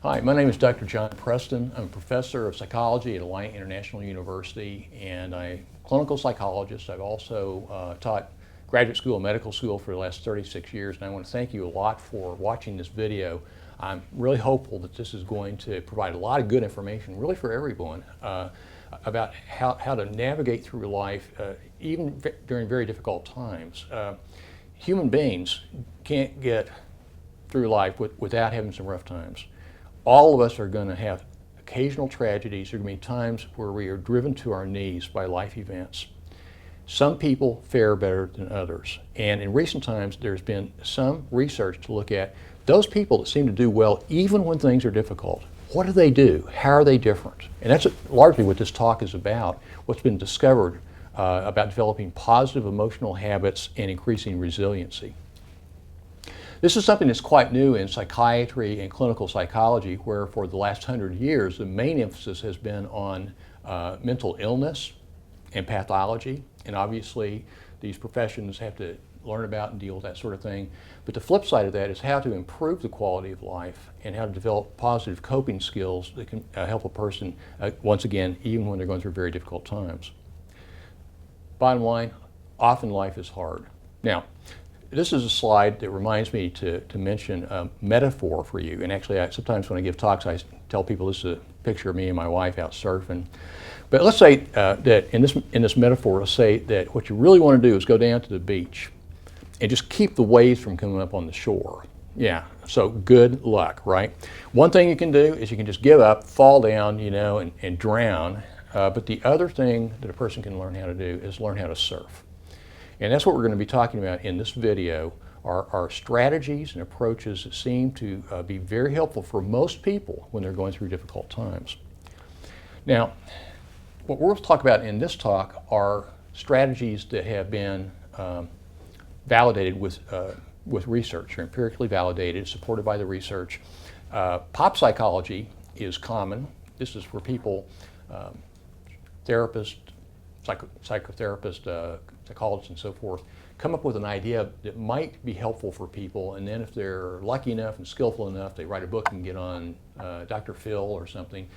Hi, my name is Dr. John Preston. I'm a professor of psychology at Alliant International University, and I'm a clinical psychologist. I've also taught graduate school and medical school for the last 36 years, and I want to thank you a lot for watching this video. I'm really hopeful that this is going to provide a lot of good information, really for everyone, about how to navigate through life, even during very difficult times. Human beings can't get through life without having some rough times. All of us are going to have occasional tragedies. There are going to be times where we are driven to our knees by life events. Some people fare better than others. And in recent times, there's been some research to look at those people that seem to do well even when things are difficult. What do they do? How are they different? And that's largely what this talk is about, what's been discovered about developing positive emotional habits and increasing resiliency. This is something that's quite new in psychiatry and clinical psychology, where for the last 100 years, the main emphasis has been on mental illness and pathology. And obviously, these professions have to learn about and deal with that sort of thing. But the flip side of that is how to improve the quality of life and how to develop positive coping skills that can help a person, once again, even when they're going through very difficult times. Bottom line, often life is hard. Now, this is a slide that reminds me to mention a metaphor for you. And actually, sometimes when I give talks, I tell people this is a picture of me and my wife out surfing. But let's say that in this metaphor, let's say that what you really want to do is go down to the beach and just keep the waves from coming up on the shore. Yeah, so good luck, right? One thing you can do is you can just give up, fall down, and drown. But the other thing that a person can learn how to do is learn how to surf. And that's what we're going to be talking about in this video, are strategies and approaches that seem to be very helpful for most people when they're going through difficult times. Now, what we'll talk about in this talk are strategies that have been validated with research, or empirically validated, supported by the research. Pop psychology is common. This is where people, therapists, psychotherapists, psychologists and so forth, come up with an idea that might be helpful for people, and then if they're lucky enough and skillful enough, they write a book and get on Dr. Phil or something.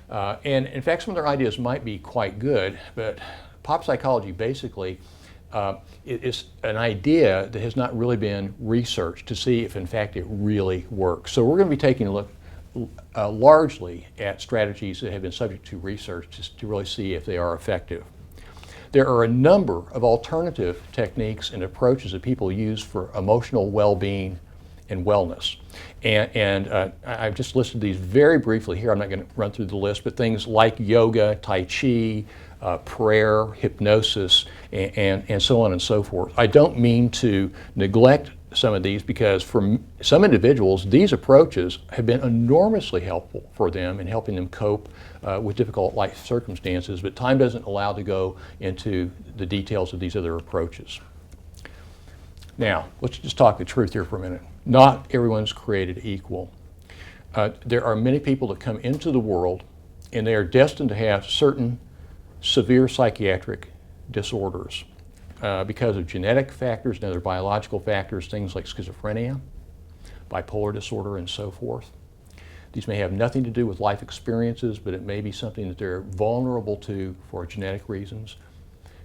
And in fact, some of their ideas might be quite good, but pop psychology basically is an idea that has not really been researched to see if in fact it really works. So we're going to be taking a look largely at strategies that have been subject to research to really see if they are effective. There are a number of alternative techniques and approaches that people use for emotional well-being and wellness. And I've just listed these very briefly here. I'm not going to run through the list, but things like yoga, tai chi, prayer, hypnosis, and so on and so forth. I don't mean to neglect some of these, because for some individuals, these approaches have been enormously helpful for them in helping them cope with difficult life circumstances, but time doesn't allow to go into the details of these other approaches. Now, let's just talk the truth here for a minute. Not everyone's created equal. There are many people that come into the world and they are destined to have certain severe psychiatric disorders because of genetic factors and other biological factors, things like schizophrenia, bipolar disorder, and so forth. These may have nothing to do with life experiences, but it may be something that they're vulnerable to for genetic reasons.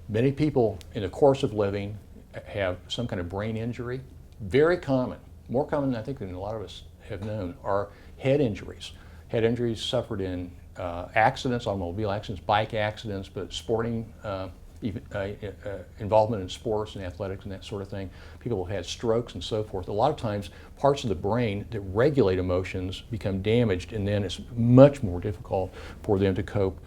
Many people in the course of living have some kind of brain injury. Very common, more common I think than a lot of us have known, are head injuries. Head injuries suffered in accidents, automobile accidents, bike accidents, but sporting involvement in sports and athletics and that sort of thing. People have had strokes and so forth. A lot of times parts of the brain that regulate emotions become damaged, and then it's much more difficult for them to cope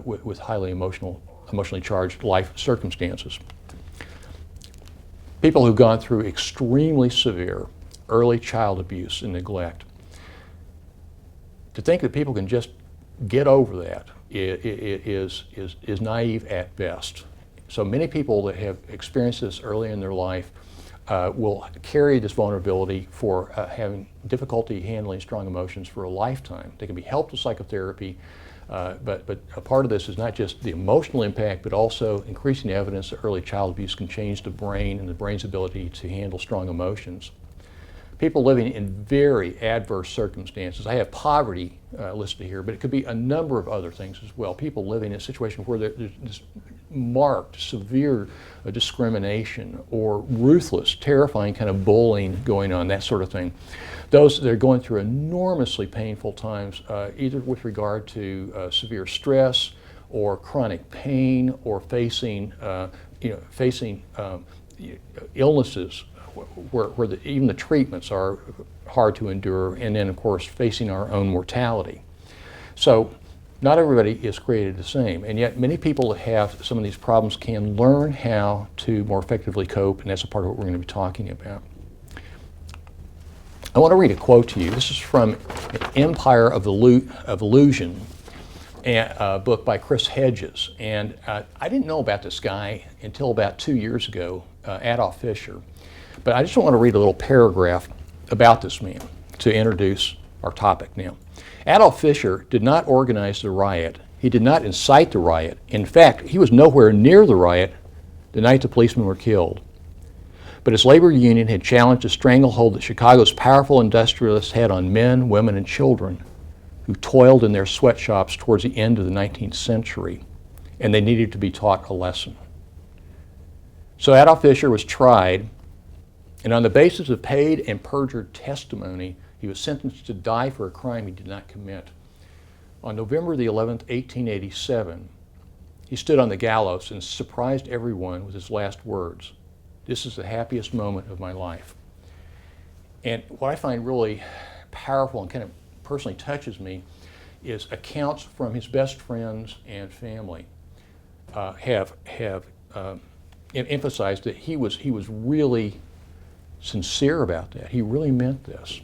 with highly emotionally charged life circumstances. People who've gone through extremely severe early child abuse and neglect, to think that people can just get over that is naive at best. So many people that have experienced this early in their life will carry this vulnerability for having difficulty handling strong emotions for a lifetime. They can be helped with psychotherapy, but a part of this is not just the emotional impact, but also increasing evidence that early child abuse can change the brain and the brain's ability to handle strong emotions. people living in very adverse circumstances. I have poverty listed here, but it could be a number of other things as well. People living in a situation where there's this marked, severe discrimination or ruthless, terrifying kind of bullying going on, that sort of thing. Those that are going through enormously painful times, either with regard to severe stress or chronic pain or facing illnesses where even the treatments are hard to endure, and then of course facing our own mortality. So not everybody is created the same, and yet many people that have some of these problems can learn how to more effectively cope, and that's a part of what we're going to be talking about. I want to read a quote to you. This is from Empire of Illusion, a book by Chris Hedges. And I didn't know about this guy until about 2 years ago, Adolf Fischer. But I just want to read a little paragraph about this man to introduce our topic now. Adolf Fischer did not organize the riot. He did not incite the riot. In fact, he was nowhere near the riot the night the policemen were killed. But his labor union had challenged the stranglehold that Chicago's powerful industrialists had on men, women, and children who toiled in their sweatshops towards the end of the 19th century, and they needed to be taught a lesson. So Adolf Fischer was tried, and on the basis of paid and perjured testimony, he was sentenced to die for a crime he did not commit. On November the 11th, 1887, he stood on the gallows and surprised everyone with his last words: "This is the happiest moment of my life." And what I find really powerful and kind of personally touches me is accounts from his best friends and family have emphasized that he was really sincere about that. He really meant this.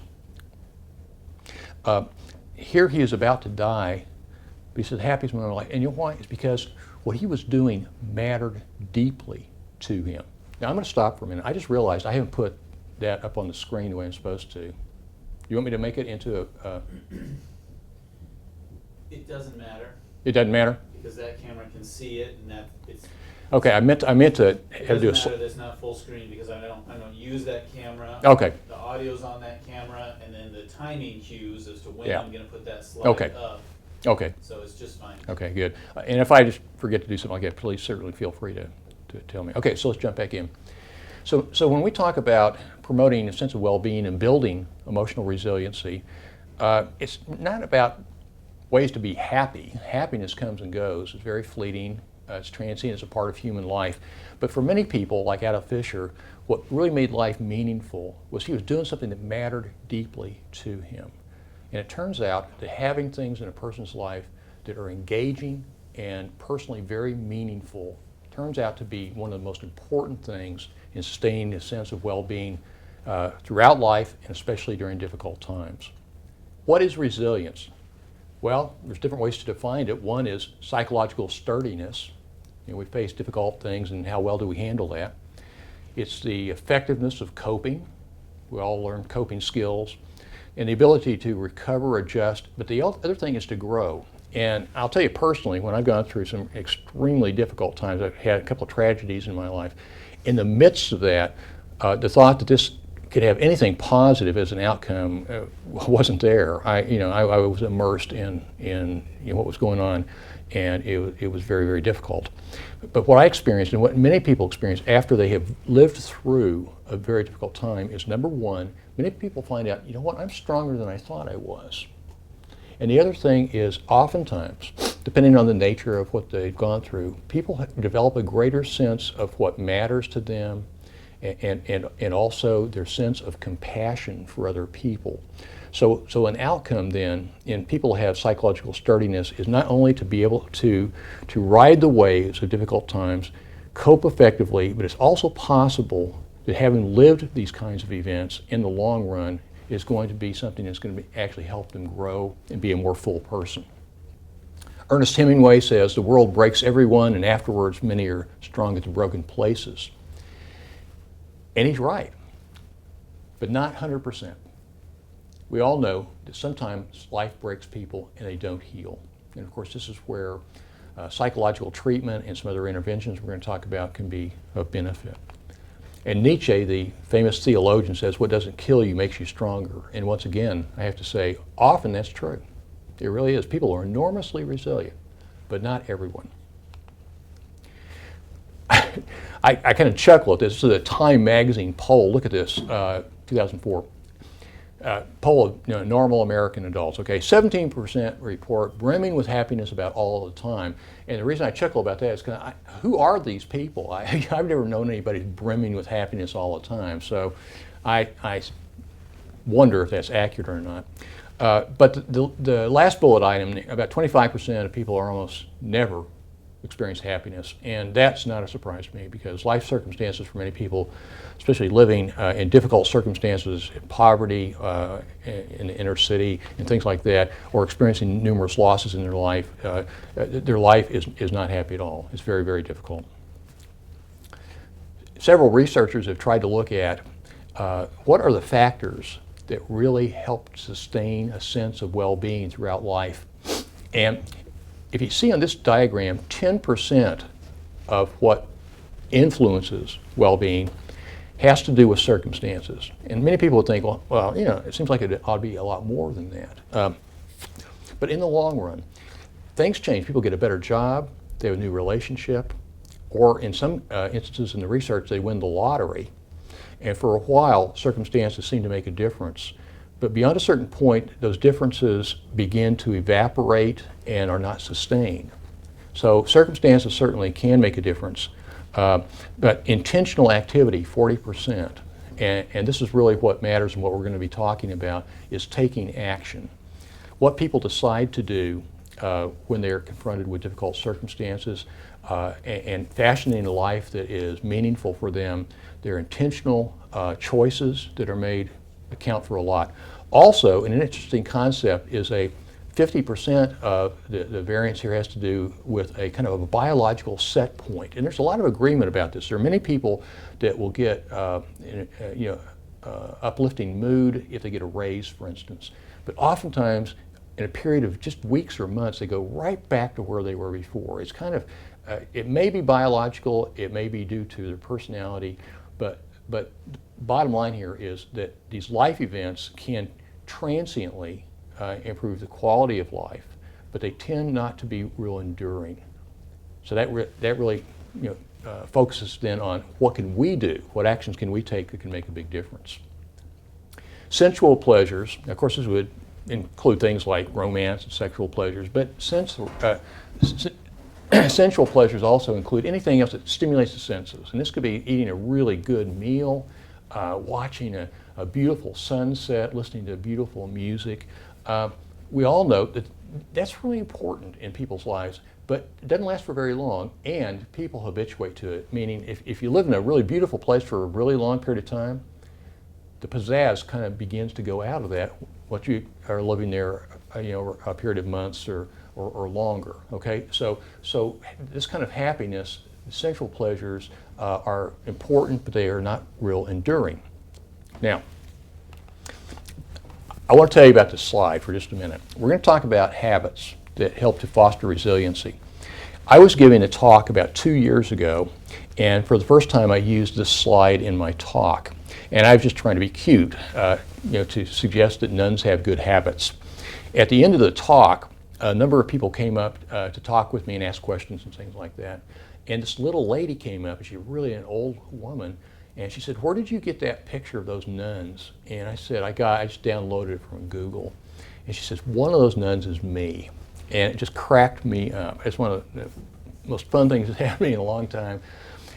Here he is about to die, but he said, happiest moment of my life. And you know why? It's because what he was doing mattered deeply to him. Now I'm going to stop for a minute. I just realized I haven't put that up on the screen the way I'm supposed to. You want me to make it into a... It doesn't matter. It doesn't matter? Because that camera can see it, and that it's... Okay, I meant to have to do a... It doesn't matter that it's not full screen, because I don't use that camera. Okay. The audio's on that camera, and then the timing cues as to when Yeah. I'm going to put that slide Okay. up. Okay. So it's just fine. Okay, good. And if I just forget to do something like that, please certainly feel free to tell me. Okay, so let's jump back in. So when we talk about promoting a sense of well-being and building emotional resiliency, it's not about ways to be happy. Happiness comes and goes. It's very fleeting. It's transient. It's a part of human life. But for many people, like Adolf Fischer, what really made life meaningful was he was doing something that mattered deeply to him. And it turns out that having things in a person's life that are engaging and personally very meaningful turns out to be one of the most important things in sustaining a sense of well-being throughout life, and especially during difficult times. What is resilience? Well, there's different ways to define it. One is psychological sturdiness. You know, we face difficult things, and how well do we handle that? It's the effectiveness of coping. We all learn coping skills. And the ability to recover, adjust, but the other thing is to grow. And I'll tell you personally, when I've gone through some extremely difficult times, I've had a couple of tragedies in my life. In the midst of that, the thought that this could have anything positive as an outcome wasn't there. I was immersed in what was going on, and it was very, very difficult. But what I experienced, and what many people experience after they have lived through a very difficult time, is number one, many people find out, you know what, I'm stronger than I thought I was. And the other thing is, oftentimes, depending on the nature of what they've gone through, people develop a greater sense of what matters to them, and also their sense of compassion for other people. So an outcome then, in people who have psychological sturdiness, is not only to be able to ride the waves of difficult times, cope effectively, but it's also possible that having lived these kinds of events in the long run is going to be something that's going to actually help them grow and be a more full person. Ernest Hemingway says, "The world breaks everyone, and afterwards many are strong at the broken places." And he's right, but not 100%. We all know that sometimes life breaks people and they don't heal. And of course, this is where psychological treatment and some other interventions we're going to talk about can be of benefit. And Nietzsche, the famous theologian, says what doesn't kill you makes you stronger. And once again, I have to say, often that's true. It really is. People are enormously resilient, but not everyone. I kind of chuckle at this. This is a Time magazine poll. Look at this, 2004. Poll of normal American adults. Okay, 17% report brimming with happiness about all the time. And the reason I chuckle about that is because who are these people? I've never known anybody brimming with happiness all the time. So I wonder if that's accurate or not. But the last bullet item, about 25% of people are almost never experience happiness, and that's not a surprise to me because life circumstances for many people, especially living in difficult circumstances, poverty in the inner city and things like that, or experiencing numerous losses in their life is not happy at all. It's very, very difficult. Several researchers have tried to look at what are the factors that really help sustain a sense of well-being throughout life. And if you see on this diagram, 10% of what influences well-being has to do with circumstances. And many people would think, well, it seems like it ought to be a lot more than that. But in the long run, things change. People get a better job, they have a new relationship, or in some instances in the research, they win the lottery. And for a while, circumstances seem to make a difference. But beyond a certain point, those differences begin to evaporate and are not sustained. So circumstances certainly can make a difference, but intentional activity, 40%, and this is really what matters and what we're going to be talking about, is taking action. What people decide to do when they're confronted with difficult circumstances and fashioning a life that is meaningful for them, their intentional choices that are made account for a lot. Also, an interesting concept is a 50% of the variance here has to do with a kind of a biological set point. And there's a lot of agreement about this. There are many people that will get uplifting mood if they get a raise, for instance. But oftentimes, in a period of just weeks or months, they go right back to where they were before. It's kind of, it may be biological, it may be due to their personality, but bottom line here is that these life events can transiently improve the quality of life, but they tend not to be real enduring. So that really focuses then on what can we do, what actions can we take that can make a big difference. Sensual pleasures, of course, this would include things like romance and sexual pleasures, but sensual pleasures also include anything else that stimulates the senses. And this could be eating a really good meal, watching a beautiful sunset, listening to beautiful music. We all know that that's really important in people's lives, but it doesn't last for very long, and people habituate to it, meaning if you live in a really beautiful place for a really long period of time, the pizzazz kind of begins to go out of that once you are living there a period of months or longer, okay? So this kind of happiness, sensual pleasures are important, but they are not real enduring. Now, I want to tell you about this slide for just a minute. We're going to talk about habits that help to foster resiliency. I was giving a talk about 2 years ago, and for the first time I used this slide in my talk. And I was just trying to be cute, to suggest that nuns have good habits. At the end of the talk, a number of people came up to talk with me and ask questions and things like that. And this little lady came up, and she's really an old woman, and she said, "Where did you get that picture of those nuns?" And I said, I just downloaded it from Google. And she says, "One of those nuns is me." And it just cracked me up. It's one of the most fun things that's happened in a long time.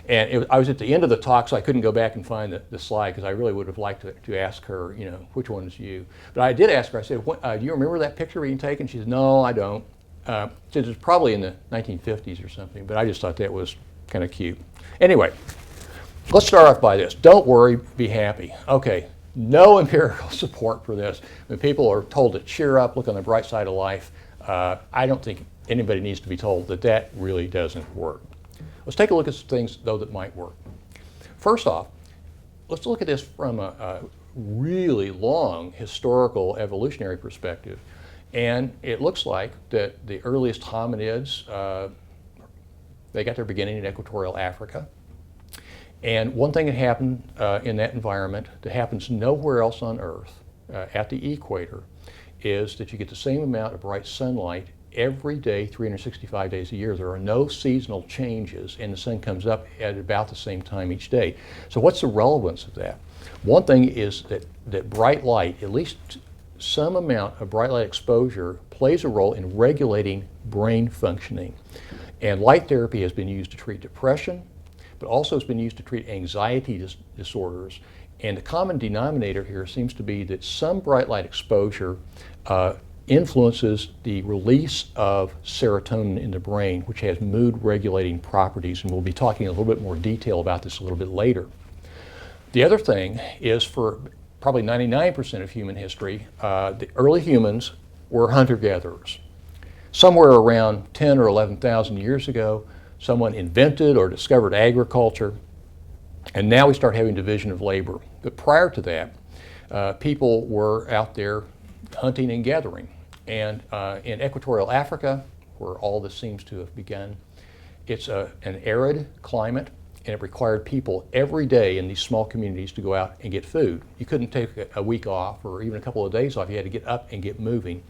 And I was at the end of the talk, so I couldn't go back and find the slide, because I really would have liked to ask her, which one is you. But I did ask her, I said, "Do you remember that picture being taken?" She said, "No, I don't." It was probably in the 1950s or something, but I just thought that was kind of cute. Anyway, let's start off by this. Don't worry, be happy. Okay, no empirical support for this. When people are told to cheer up, look on the bright side of life, I don't think anybody needs to be told that really doesn't work. Let's take a look at some things, though, that might work. First off, let's look at this from a really long historical evolutionary perspective. And it looks like that the earliest hominids, they got their beginning in equatorial Africa. And one thing that happened in that environment that happens nowhere else on Earth at the equator is that you get the same amount of bright sunlight every day, 365 days a year. There are no seasonal changes, and the sun comes up at about the same time each day. So what's the relevance of that? One thing is that bright light, at least some amount of bright light exposure, plays a role in regulating brain functioning. And light therapy has been used to treat depression, but also has been used to treat anxiety disorders. And the common denominator here seems to be that some bright light exposure influences the release of serotonin in the brain, which has mood regulating properties. And we'll be talking in a little bit more detail about this a little bit later. The other thing is, for probably 99% of human history, the early humans were hunter-gatherers. Somewhere around 10 or 11,000 years ago, someone invented or discovered agriculture, and now we start having division of labor. But prior to that, people were out there hunting and gathering. And in equatorial Africa, where all this seems to have begun, it's an arid climate, and it required people every day in these small communities to go out and get food. You couldn't take a week off or even a couple of days off. You had to get up and get moving.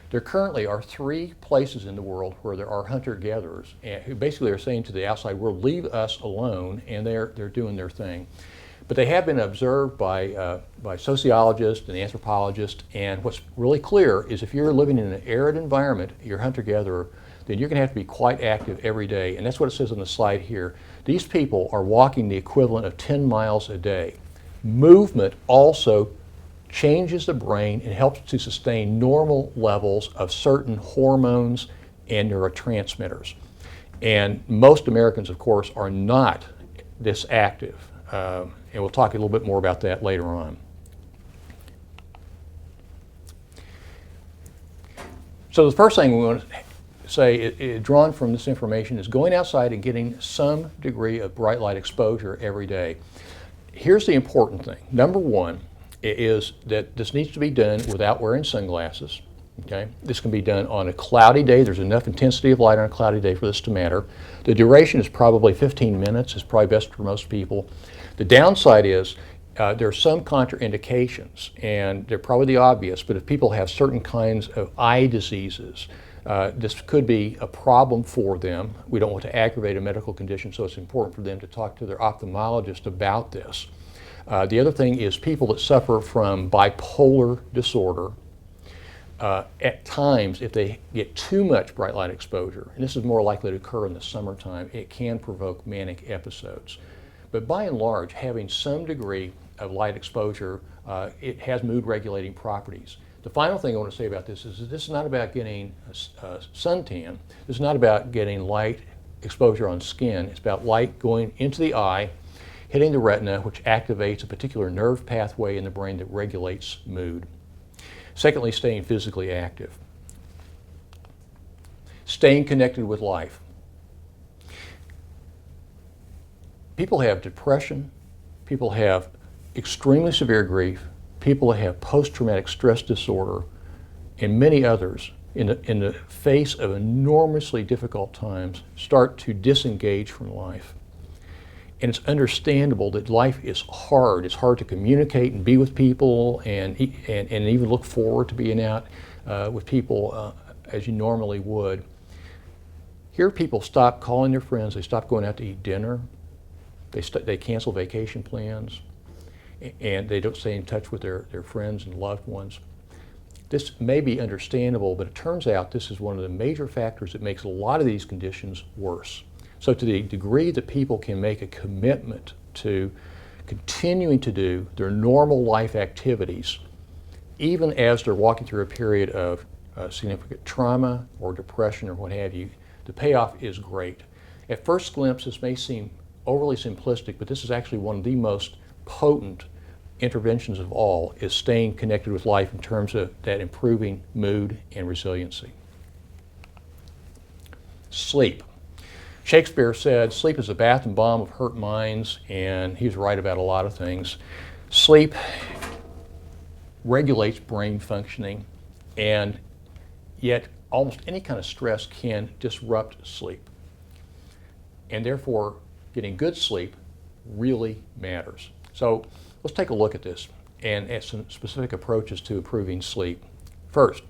There currently are 3 places in the world where there are hunter-gatherers who basically are saying to the outside world, leave us alone, and they're doing their thing. But they have been observed by sociologists and anthropologists, and what's really clear is if you're living in an arid environment, you're a hunter-gatherer, then you're going to have to be quite active every day. And that's what it says on the slide here. These people are walking the equivalent of 10 miles a day. Movement also changes the brain and helps to sustain normal levels of certain hormones and neurotransmitters. And most Americans, of course, are not this active. And we'll talk a little bit more about that later on. So the first thing we want to say, drawn from this information, is going outside and getting some degree of bright light exposure every day. Here's the important thing. Number one is that this needs to be done without wearing sunglasses. Okay? This can be done on a cloudy day. There's enough intensity of light on a cloudy day for this to matter. The duration is probably 15 minutes. It's probably best for most people. The downside is there are some contraindications, and they're probably the obvious, but if people have certain kinds of eye diseases, this could be a problem for them. We don't want to aggravate a medical condition, so it's important for them to talk to their ophthalmologist about this. The other thing is people that suffer from bipolar disorder, at times, if they get too much bright light exposure, and this is more likely to occur in the summertime, it can provoke manic episodes. But by and large, having some degree of light exposure, it has mood regulating properties. The final thing I want to say about this is that this is not about getting a suntan. This is not about getting light exposure on skin. It's about light going into the eye, hitting the retina, which activates a particular nerve pathway in the brain that regulates mood. Secondly, staying physically active. Staying connected with life. People have depression, people have extremely severe grief, people have post-traumatic stress disorder, and many others in the face of enormously difficult times start to disengage from life. And it's understandable that life is hard. It's hard to communicate and be with people and even look forward to being out with people as you normally would. Here people stop calling their friends, they stop going out to eat dinner, they cancel vacation plans, and they don't stay in touch with their friends and loved ones. This may be understandable, but it turns out this is one of the major factors that makes a lot of these conditions worse. So to the degree that people can make a commitment to continuing to do their normal life activities, even as they're walking through a period of significant trauma or depression or what have you, the payoff is great. At first glimpse, this may seem overly simplistic, but this is actually one of the most potent interventions of all, is staying connected with life in terms of that improving mood and resiliency. Sleep. Shakespeare said, sleep is a bath and balm of hurt minds, and he was right about a lot of things. Sleep regulates brain functioning, and yet almost any kind of stress can disrupt sleep. And therefore, getting good sleep really matters. So let's take a look at this and at some specific approaches to improving sleep. First,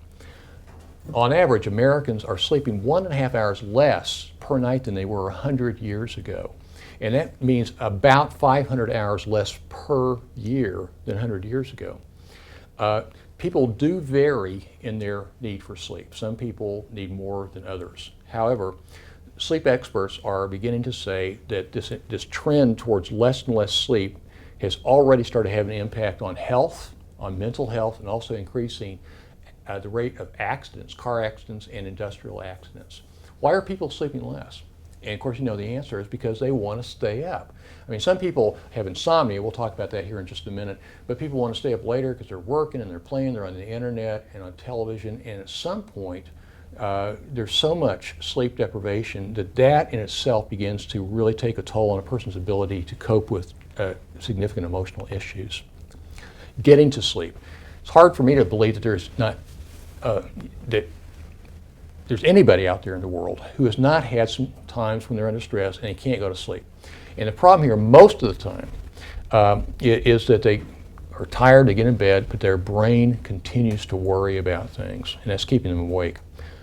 on average, Americans are sleeping 1.5 hours less per night than they were 100 years ago. And that means about 500 hours less per year than 100 years ago. People do vary in their need for sleep. Some people need more than others. However, sleep experts are beginning to say that this trend towards less and less sleep has already started having an impact on health, on mental health, and also increasing the rate of accidents, car accidents and industrial accidents. Why are people sleeping less? And of course, you know the answer is because they want to stay up. I mean, some people have insomnia. We'll talk about that here in just a minute. But people want to stay up later because they're working and they're playing, they're on the internet and on television. And at some point, there's so much sleep deprivation that in itself begins to really take a toll on a person's ability to cope with significant emotional issues. Getting to sleep. It's hard for me to believe that there's not that there's anybody out there in the world who has not had some times when they're under stress and they can't go to sleep. And the problem here most of the time is that they are tired, they get in bed, but their brain continues to worry about things, and that's keeping them awake.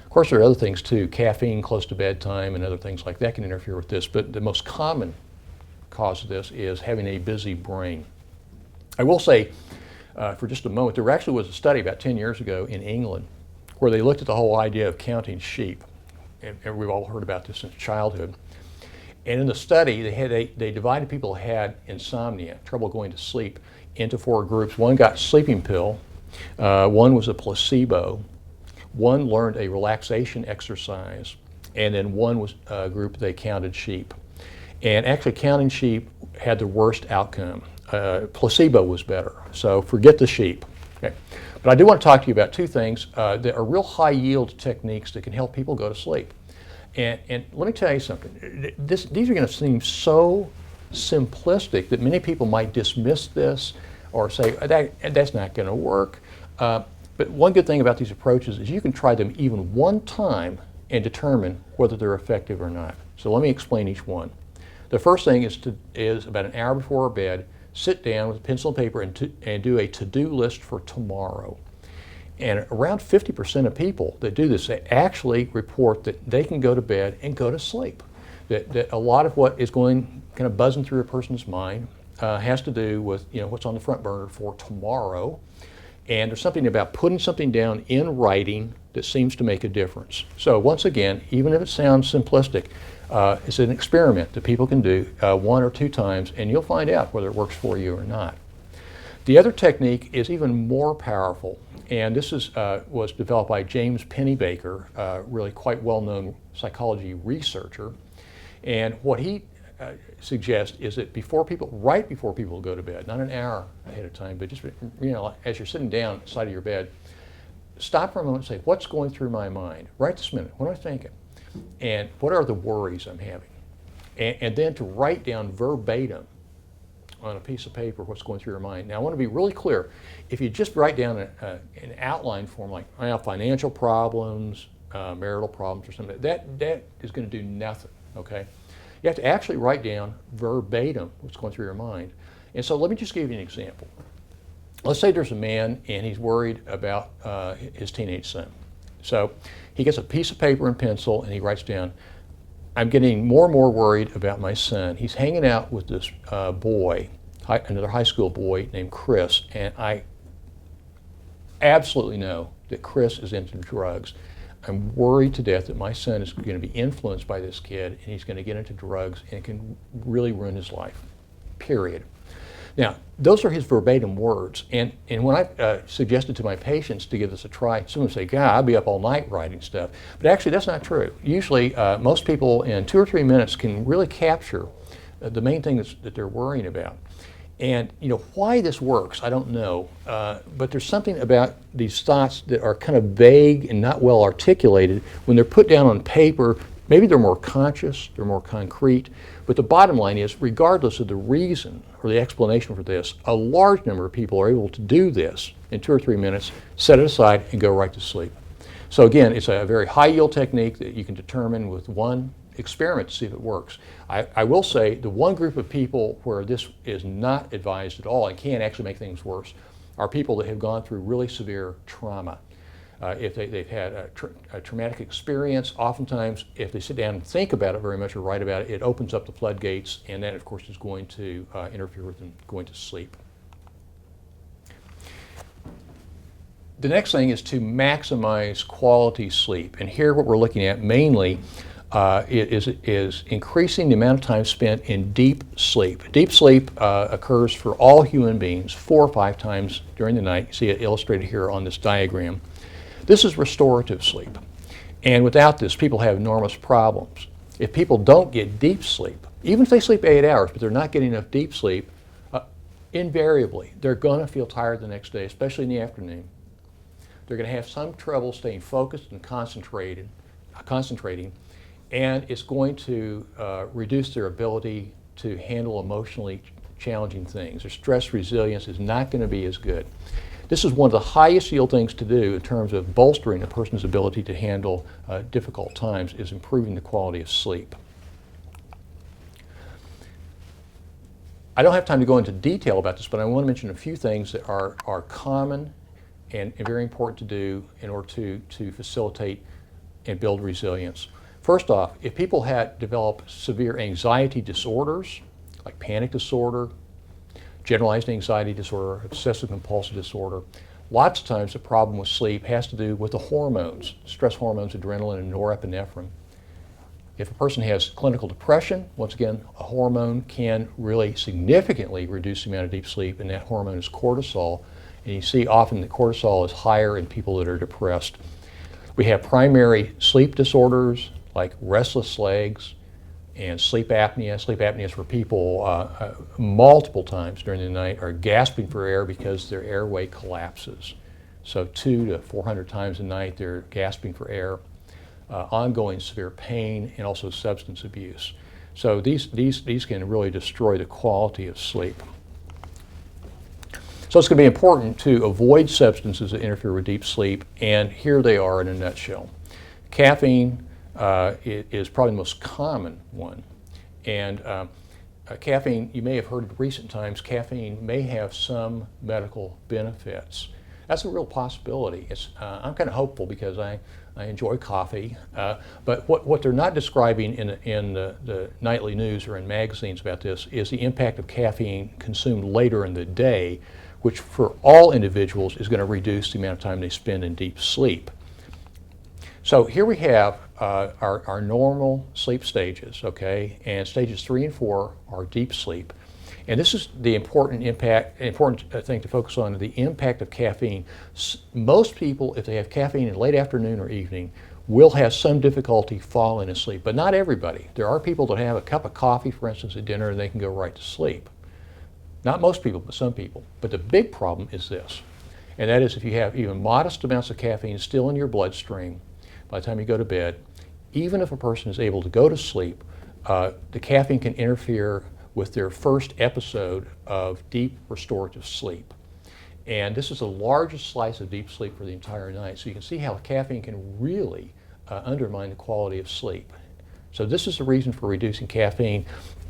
Of course, there are other things too. Caffeine close to bedtime and other things like that can interfere with this, but the most common cause of this is having a busy brain. I will say, for just a moment, there actually was a study about 10 years ago in England where they looked at the whole idea of counting sheep. And we've all heard about this since childhood. And in the study, they divided people who had insomnia, trouble going to sleep, into 4 groups. One got a sleeping pill, one was a placebo, one learned a relaxation exercise, and then one was a group they counted sheep. And actually counting sheep had the worst outcome. Placebo was better, so forget the sheep. Okay. But I do want to talk to you about 2 things that are real high yield techniques that can help people go to sleep. And let me tell you something. These are going to seem so simplistic that many people might dismiss this or say, that's not going to work. But one good thing about these approaches is you can try them even one time and determine whether they're effective or not. So let me explain each one. The first thing is about an hour before bed, sit down with a pencil and paper and do a to-do list for tomorrow. And around 50% of people that do this, they actually report that they can go to bed and go to sleep. That a lot of what is going kind of buzzing through a person's mind has to do with what's on the front burner for tomorrow. And there's something about putting something down in writing that seems to make a difference. So once again, even if it sounds simplistic, it's an experiment that people can do 1 or 2 times, and you'll find out whether it works for you or not. The other technique is even more powerful, and this was developed by James Pennebaker, really quite well-known psychology researcher. And what he suggests is that right before people go to bed, not an hour ahead of time, but just as you're sitting down beside of your bed, stop for a moment and say, what's going through my mind right this minute? What am I thinking? And what are the worries I'm having? And then to write down verbatim on a piece of paper what's going through your mind. Now I want to be really clear. If you just write down an outline form like financial problems, marital problems or something, that is going to do nothing, okay? You have to actually write down verbatim what's going through your mind. And so let me just give you an example. Let's say there's a man and he's worried about his teenage son. So he gets a piece of paper and pencil and he writes down, I'm getting more and more worried about my son. He's hanging out with this boy, another high school boy named Chris, and I absolutely know that Chris is into drugs. I'm worried to death that my son is going to be influenced by this kid and he's going to get into drugs and it can really ruin his life, period. Now, those are his verbatim words, and when I suggested to my patients to give this a try, some would say, God, I'll be up all night writing stuff. But actually, that's not true. Usually, most people in 2 or 3 minutes can really capture the main thing that they're worrying about. And why this works, I don't know, but there's something about these thoughts that are kind of vague and not well articulated. When they're put down on paper, maybe they're more conscious, they're more concrete, but the bottom line is, regardless of the reason or the explanation for this, a large number of people are able to do this in 2 or 3 minutes, set it aside, and go right to sleep. So again, it's a very high yield technique that you can determine with 1 experiment to see if it works. I will say the one group of people where this is not advised at all and can actually make things worse are people that have gone through really severe trauma. If they've had a traumatic experience, oftentimes if they sit down and think about it very much or write about it, it opens up the floodgates, and that of course is going to interfere with them going to sleep. The next thing is to maximize quality sleep. And here what we're looking at mainly is increasing the amount of time spent in deep sleep. Deep sleep occurs for all human beings 4 or 5 times during the night. You see it illustrated here on this diagram. This is restorative sleep. And without this, people have enormous problems. If people don't get deep sleep, even if they sleep 8 hours, but they're not getting enough deep sleep, invariably, they're going to feel tired the next day, especially in the afternoon. They're going to have some trouble staying focused and concentrating, and it's going to reduce their ability to handle emotionally challenging things. Their stress resilience is not going to be as good. This is one of the highest yield things to do in terms of bolstering a person's ability to handle difficult times, is improving the quality of sleep. I don't have time to go into detail about this, but I want to mention a few things that are common and very important to do in order to facilitate and build resilience. First off, if people develop severe anxiety disorders, like panic disorder, generalized anxiety disorder, obsessive compulsive disorder, lots of times the problem with sleep has to do with the hormones, stress hormones, adrenaline and norepinephrine. If a person has clinical depression, once again, a hormone can really significantly reduce the amount of deep sleep, and that hormone is cortisol. And you see often that cortisol is higher in people that are depressed. We have primary sleep disorders like restless legs and sleep apnea. Sleep apnea is where people multiple times during the night are gasping for air because their airway collapses. So 200 to 400 times a night they're gasping for air. Ongoing severe pain and also substance abuse. So these can really destroy the quality of sleep. So it's going to be important to avoid substances that interfere with deep sleep, and here they are in a nutshell. Caffeine is probably the most common one, and caffeine, you may have heard in recent times, caffeine may have some medical benefits. That's a real possibility. I'm kind of hopeful because I enjoy coffee, but what they're not describing in the nightly news or in magazines about this is the impact of caffeine consumed later in the day, which for all individuals is going to reduce the amount of time they spend in deep sleep. So here we have our normal sleep stages, okay, and stages 3 and 4 are deep sleep. And this is the important thing to focus on, the impact of caffeine. Most people, if they have caffeine in late afternoon or evening, will have some difficulty falling asleep, but not everybody. There are people that have a cup of coffee, for instance, at dinner, and they can go right to sleep. Not most people, but some people. But the big problem is this, and that is if you have even modest amounts of caffeine still in your bloodstream by the time you go to bed, even if a person is able to go to sleep, the caffeine can interfere with their first episode of deep restorative sleep. And this is the largest slice of deep sleep for the entire night. So you can see how caffeine can really undermine the quality of sleep. So this is the reason for reducing caffeine.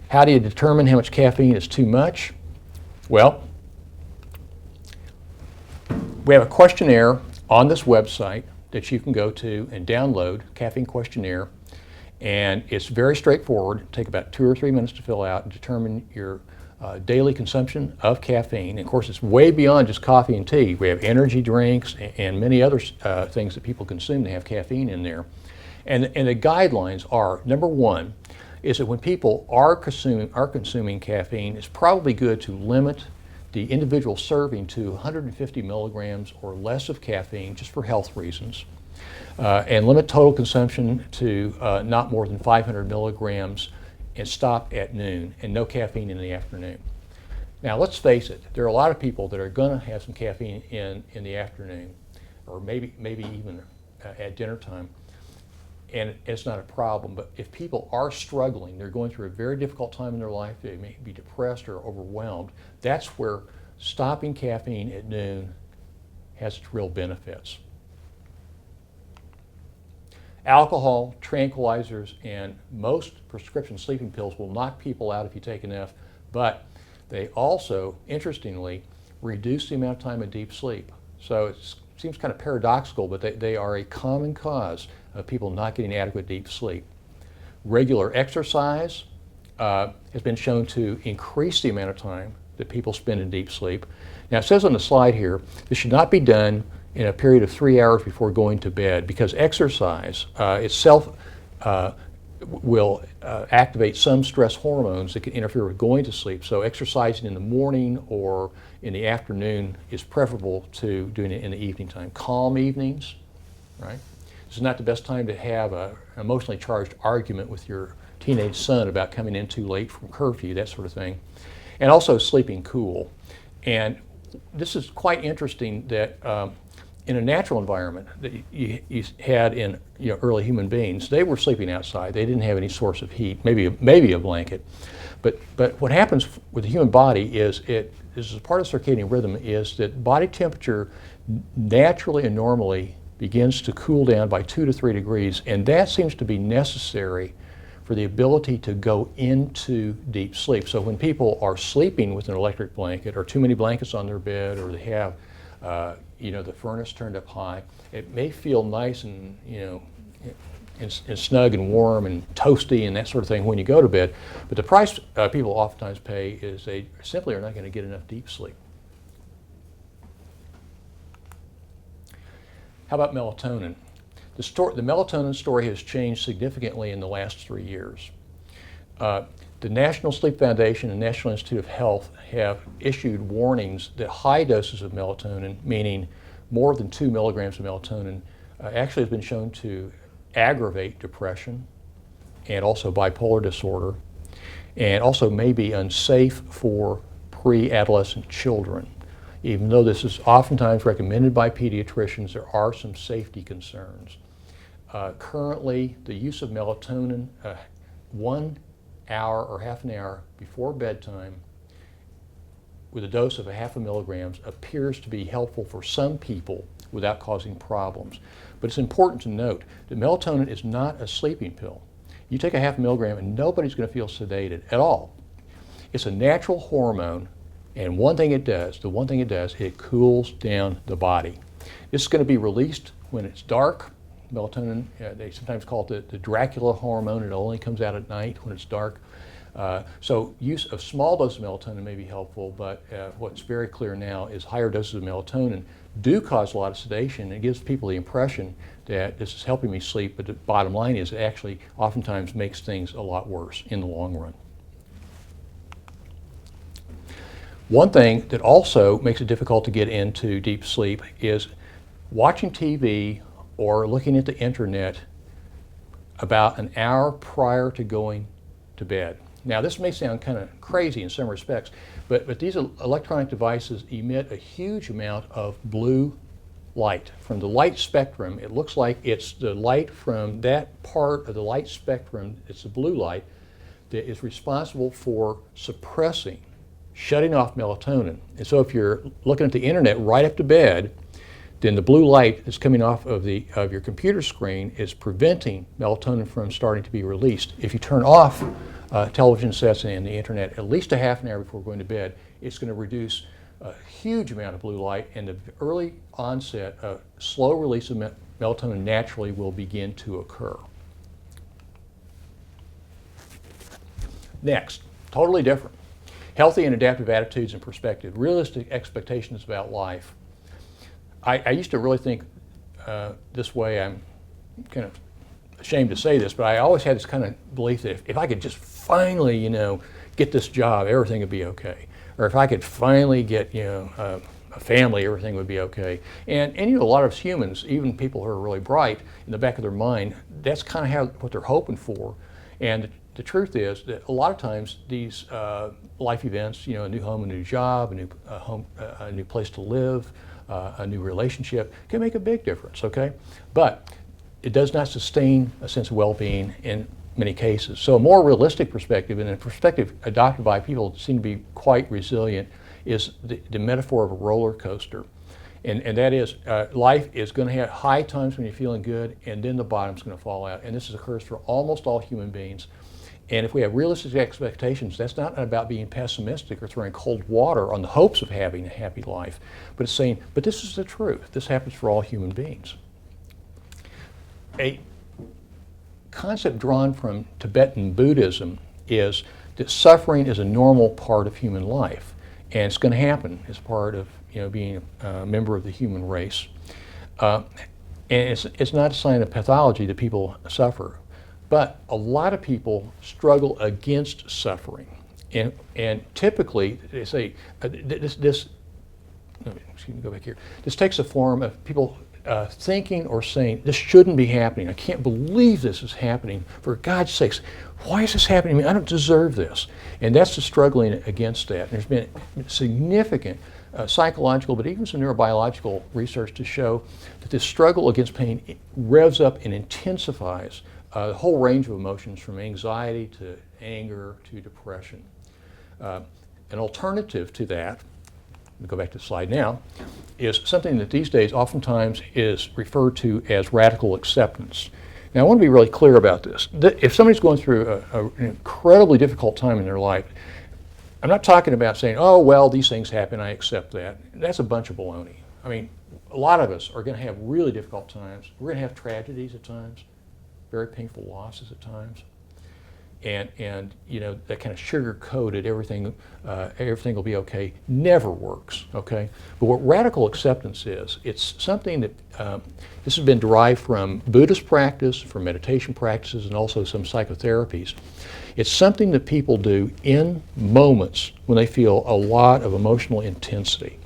How do you determine how much caffeine is too much? Well, we have a questionnaire on this website that you can go to and download, caffeine questionnaire. And it's very straightforward. It'll take about 2 or 3 minutes to fill out and determine your daily consumption of caffeine. And of course, it's way beyond just coffee and tea. We have energy drinks and many other things that people consume that have caffeine in there. And the guidelines are, number one, is that when people are consuming caffeine, it's probably good to limit the individual serving to 150 milligrams or less of caffeine just for health reasons. And limit total consumption to not more than 500 milligrams and stop at noon, and no caffeine in the afternoon. Now let's face it, there are a lot of people that are going to have some caffeine in the afternoon, or maybe even at dinner time, and it's not a problem. But if people are struggling, they're going through a very difficult time in their life, they may be depressed or overwhelmed, that's where stopping caffeine at noon has its real benefits. Alcohol, tranquilizers, and most prescription sleeping pills will knock people out if you take enough, but they also, interestingly, reduce the amount of time in deep sleep. So it seems kind of paradoxical, but they are a common cause of people not getting adequate deep sleep. Regular exercise has been shown to increase the amount of time that people spend in deep sleep. Now it says on the slide here, this should not be done in a period of 3 hours before going to bed, because exercise itself will activate some stress hormones that can interfere with going to sleep. So exercising in the morning or in the afternoon is preferable to doing it in the evening time. Calm evenings, right? This is not the best time to have an emotionally charged argument with your teenage son about coming in too late from curfew, that sort of thing. And also sleeping cool. And this is quite interesting that in a natural environment that you had in early human beings, they were sleeping outside. They didn't have any source of heat, maybe a blanket. But what happens with the human body is this is part of circadian rhythm, is that body temperature naturally and normally begins to cool down by 2 to 3 degrees, and that seems to be necessary for the ability to go into deep sleep. So when people are sleeping with an electric blanket or too many blankets on their bed, or they have the furnace turned up high, it may feel nice and and snug and warm and toasty and that sort of thing when you go to bed, but the price people oftentimes pay is they simply are not going to get enough deep sleep. How about melatonin? The melatonin story has changed significantly in the last 3 years. The National Sleep Foundation and National Institute of Health have issued warnings that high doses of melatonin, meaning more than 2 milligrams of melatonin, actually has been shown to aggravate depression and also bipolar disorder, and also may be unsafe for pre-adolescent children. Even though this is oftentimes recommended by pediatricians, there are some safety concerns. Currently, the use of melatonin 1 hour or half an hour before bedtime with a dose of 0.5 milligrams appears to be helpful for some people without causing problems. But it's important to note that melatonin is not a sleeping pill. You take 0.5 milligram and nobody's going to feel sedated at all. It's a natural hormone, and the one thing it does, it cools down the body. This is going to be released when it's dark. Melatonin, they sometimes call it the Dracula hormone. It only comes out at night when it's dark. So use of small doses of melatonin may be helpful, but what's very clear now is higher doses of melatonin do cause a lot of sedation. It gives people the impression that this is helping me sleep, but the bottom line is it actually oftentimes makes things a lot worse in the long run. One thing that also makes it difficult to get into deep sleep is watching TV or looking at the internet about an hour prior to going to bed. Now this may sound kind of crazy in some respects, but these electronic devices emit a huge amount of blue light. From the light spectrum, it looks like it's the light from that part of the light spectrum, it's the blue light, that is responsible for suppressing, shutting off melatonin. And so if you're looking at the internet right up to bed, then the blue light that's coming off of your computer screen is preventing melatonin from starting to be released. If you turn off television sets and the internet at least a half an hour before going to bed, it's going to reduce a huge amount of blue light, and the early onset of slow release of melatonin naturally will begin to occur. Next, totally different. Healthy and adaptive attitudes and perspective, realistic expectations about life. I used to really think this way. I'm kind of ashamed to say this, but I always had this kind of belief that if I could just finally, get this job, everything would be okay. Or if I could finally get, a family, everything would be okay. And a lot of humans, even people who are really bright, in the back of their mind, that's kind of what they're hoping for. And the truth is that a lot of times these life events, a new home, a new job, a new place to live, a new relationship, can make a big difference, okay? But it does not sustain a sense of well-being in many cases. So a more realistic perspective, and a perspective adopted by people who seem to be quite resilient, is the metaphor of a roller coaster. And that is, life is going to have high times when you're feeling good, and then the bottom's going to fall out. And this occurs for almost all human beings. And if we have realistic expectations, that's not about being pessimistic or throwing cold water on the hopes of having a happy life, but it's saying, but this is the truth. This happens for all human beings. A concept drawn from Tibetan Buddhism is that suffering is a normal part of human life, and it's going to happen as part of being a member of the human race. And it's not a sign of pathology that people suffer. But a lot of people struggle against suffering, and typically they say this takes the form of people thinking or saying, "This shouldn't be happening. I can't believe this is happening. For God's sakes, why is this happening to me? I don't deserve this." And that's the struggling against that. And there's been significant psychological, but even some neurobiological research to show that this struggle against pain revs up and intensifies a whole range of emotions, from anxiety to anger to depression. An alternative to that, we'll go back to the slide now, is something that these days oftentimes is referred to as radical acceptance. Now, I want to be really clear about this. If somebody's going through an incredibly difficult time in their life, I'm not talking about saying, "Oh, well, these things happen, I accept that." That's a bunch of baloney. I mean, a lot of us are going to have really difficult times. We're going to have tragedies at times, very painful losses at times, and that kind of sugar-coated everything will be okay never works. Okay, but what radical acceptance is, it's something that this has been derived from Buddhist practice, from meditation practices, and also some psychotherapies. It's something that people do in moments when they feel a lot of emotional intensity.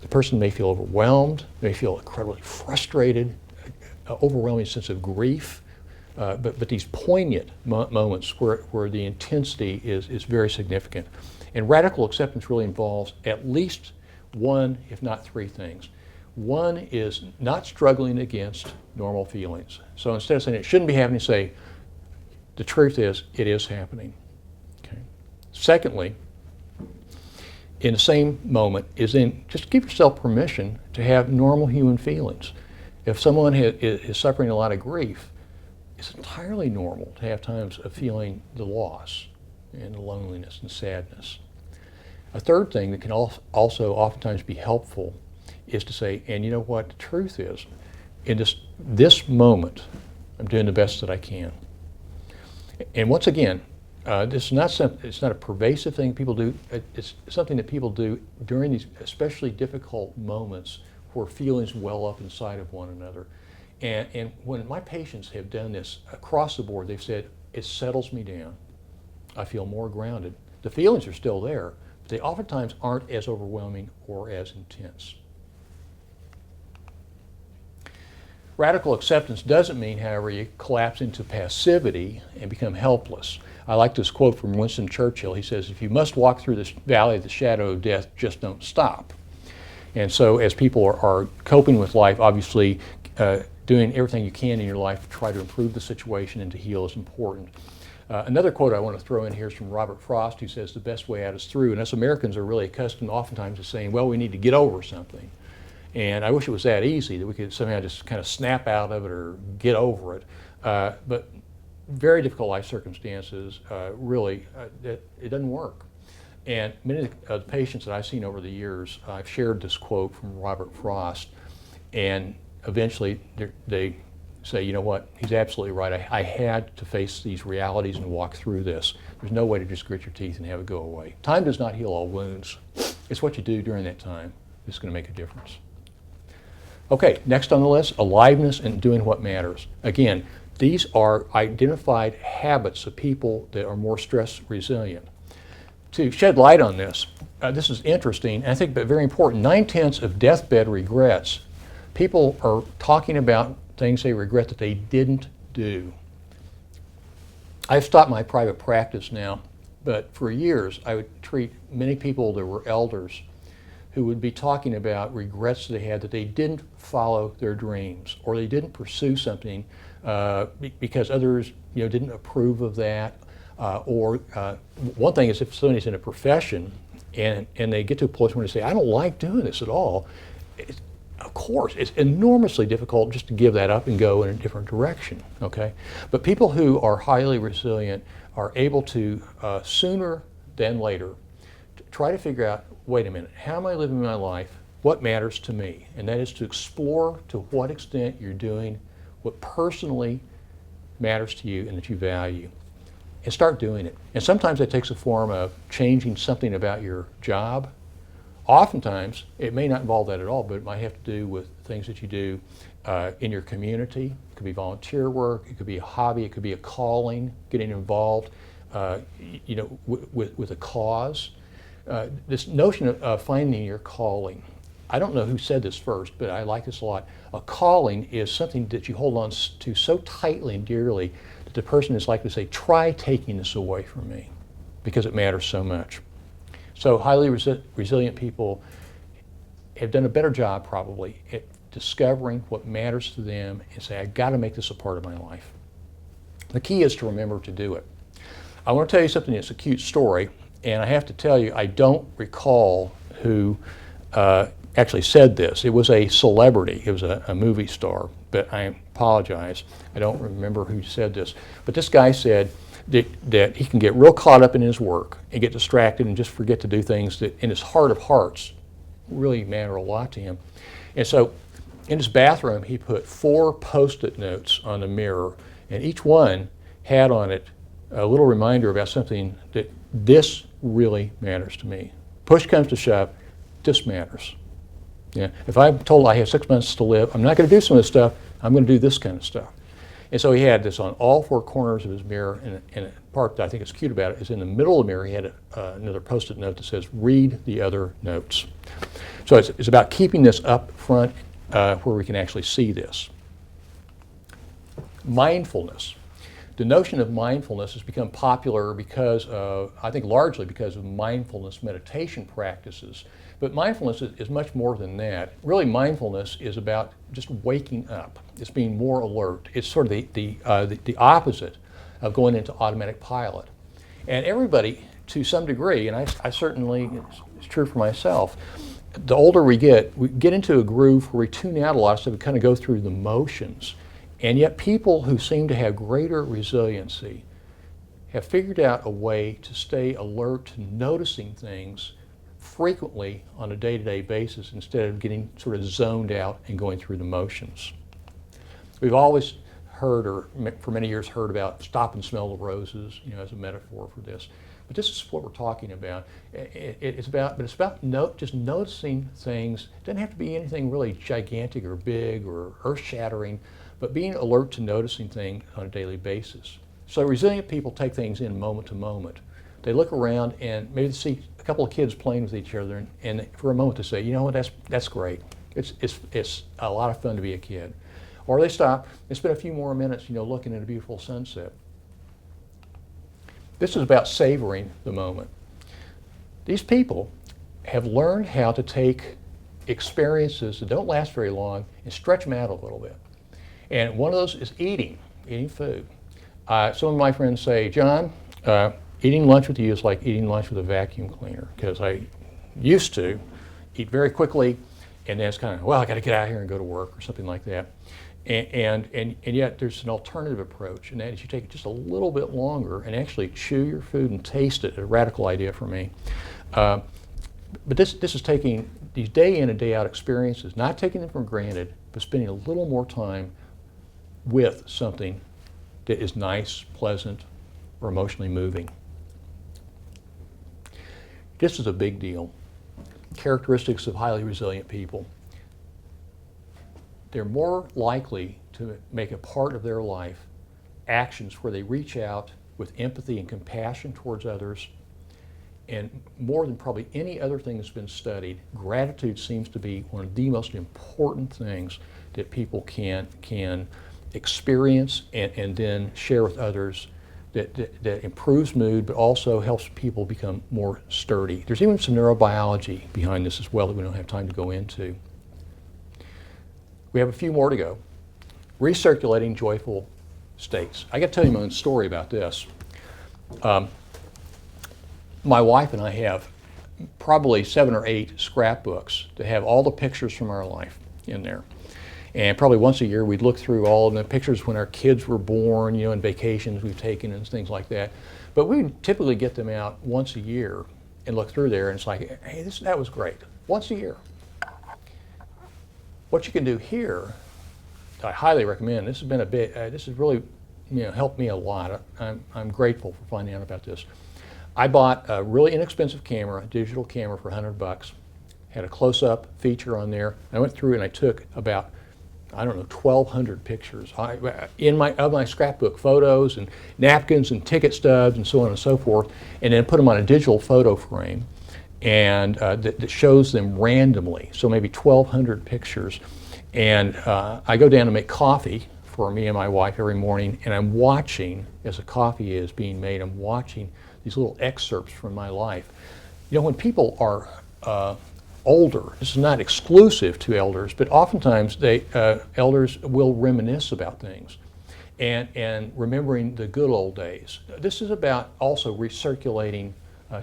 The person may feel overwhelmed, may feel incredibly frustrated, overwhelming sense of grief. But these poignant moments where the intensity is very significant. And radical acceptance really involves at least one, if not three things. One is not struggling against normal feelings. So instead of saying it shouldn't be happening, say, the truth is, it is happening. Okay. Secondly, in the same moment, just give yourself permission to have normal human feelings. If someone is suffering a lot of grief, it's entirely normal to have times of feeling the loss and the loneliness and sadness. A third thing that can also oftentimes be helpful is to say, and you know what, the truth is, in this moment, I'm doing the best that I can. And once again, it's not a pervasive thing people do. It's something that people do during these especially difficult moments where feelings well up inside of one another. And when my patients have done this across the board, they've said, it settles me down. I feel more grounded. The feelings are still there, but they oftentimes aren't as overwhelming or as intense. Radical acceptance doesn't mean, however, you collapse into passivity and become helpless. I like this quote from Winston Churchill. He says, "If you must walk through this valley of the shadow of death, just don't stop." And so as people are coping with life, obviously doing everything you can in your life to try to improve the situation and to heal is important. Another quote I want to throw in here is from Robert Frost, who says, "The best way out is through." And us Americans are really accustomed oftentimes to saying, well, we need to get over something. And I wish it was that easy, that we could somehow just kind of snap out of it or get over it. But very difficult life circumstances, really, it doesn't work. And many of the patients that I've seen over the years, I've shared this quote from Robert Frost, and eventually they say, you know what, he's absolutely right. I had to face these realities and walk through this. There's no way to just grit your teeth and have it go away. Time does not heal all wounds. It's what you do during that time that's going to make a difference. Okay, next on the list, aliveness and doing what matters. Again, these are identified habits of people that are more stress resilient. To shed light on this, this is interesting, and I think but very important. 9/10 of deathbed regrets, people are talking about things they regret that they didn't do. I've stopped my private practice now, but for years I would treat many people that were elders who would be talking about regrets they had that they didn't follow their dreams, or they didn't pursue something because others didn't approve of that. Or one thing is if somebody's in a profession and they get to a place where they say, I don't like doing this at all, Of course, it's enormously difficult just to give that up and go in a different direction, okay? But people who are highly resilient are able to, sooner than later, try to figure out, wait a minute, how am I living my life? What matters to me? And that is to explore to what extent you're doing what personally matters to you and that you value, and start doing it. And sometimes that takes a form of changing something about your job. Oftentimes, it may not involve that at all, but it might have to do with things that you do in your community. It could be volunteer work, it could be a hobby, it could be a calling, getting involved with a cause. This notion of finding your calling. I don't know who said this first, but I like this a lot. A calling is something that you hold on to so tightly and dearly that the person is likely to say, try taking this away from me, because it matters so much. So highly resilient people have done a better job probably at discovering what matters to them and say, I've got to make this a part of my life. The key is to remember to do it. I want to tell you something that's a cute story, and I have to tell you, I don't recall who actually said this. It was a celebrity. It was a movie star, but I apologize. I don't remember who said this. But this guy said that he can get real caught up in his work and get distracted and just forget to do things that in his heart of hearts really matter a lot to him. And so in his bathroom, he put 4 Post-it notes on the mirror, and each one had on it a little reminder about something that this really matters to me. Push comes to shove, this matters. Yeah. If I'm told I have 6 months to live, I'm not going to do some of this stuff, I'm going to do this kind of stuff. And so he had this on all 4 corners of his mirror, and a part that I think is cute about it is in the middle of the mirror he had another Post-it note that says, read the other notes. So it's about keeping this up front where we can actually see this. Mindfulness. The notion of mindfulness has become popular because of, I think largely because of mindfulness meditation practices. But mindfulness is much more than that. Really, mindfulness is about just waking up. It's being more alert. It's sort of the opposite of going into automatic pilot. And everybody, to some degree, and I certainly, it's true for myself, the older we get into a groove where we tune out a lot of stuff and kind of go through the motions. And yet people who seem to have greater resiliency have figured out a way to stay alert to noticing things frequently on a day-to-day basis instead of getting sort of zoned out and going through the motions. We've always heard, or for many years heard about stop and smell the roses, as a metaphor for this. But this is what we're talking about. It's about just noticing things. It doesn't have to be anything really gigantic or big or earth-shattering, but being alert to noticing things on a daily basis. So resilient people take things in moment to moment. They look around and maybe they see a couple of kids playing with each other, and for a moment they say, you know what, that's great. It's a lot of fun to be a kid. Or they stop and spend a few more minutes, looking at a beautiful sunset. This is about savoring the moment. These people have learned how to take experiences that don't last very long and stretch them out a little bit. And one of those is eating food. Some of my friends say, John, eating lunch with you is like eating lunch with a vacuum cleaner, because I used to eat very quickly, and then it's kind of, well, I got to get out of here and go to work or something like that. And yet there's an alternative approach, and that is you take it just a little bit longer and actually chew your food and taste it. A radical idea for me. But this is taking these day in and day out experiences, not taking them for granted, but spending a little more time with something that is nice, pleasant, or emotionally moving. This is a big deal. Characteristics of highly resilient people. They're more likely to make a part of their life actions where they reach out with empathy and compassion towards others. And more than probably any other thing that's been studied, gratitude seems to be one of the most important things that people can experience and then share with others, that improves mood but also helps people become more sturdy. There's even some neurobiology behind this as well that we don't have time to go into. We have a few more to go. Recirculating joyful states. I got to tell you my own story about this. My wife and I have probably 7 or 8 scrapbooks that have all the pictures from our life. in there. And probably once a year we'd look through all of the pictures when our kids were born, and vacations we've taken and things like that. But we would typically get them out once a year and look through there, and it's like, hey, that was great. Once a year. What you can do here, I highly recommend. This has been this has really helped me a lot. I'm grateful for finding out about this. I bought a really inexpensive camera, a digital camera for $100. Had a close-up feature on there. I went through and I took about, 1,200 pictures of my scrapbook, photos and napkins and ticket stubs and so on and so forth, and then put them on a digital photo frame and that shows them randomly. So maybe 1,200 pictures. And I go down to make coffee for me and my wife every morning, and I'm watching, as the coffee is being made, I'm watching these little excerpts from my life. When people are older, this is not exclusive to elders, but oftentimes elders will reminisce about things and remembering the good old days. This is about also recirculating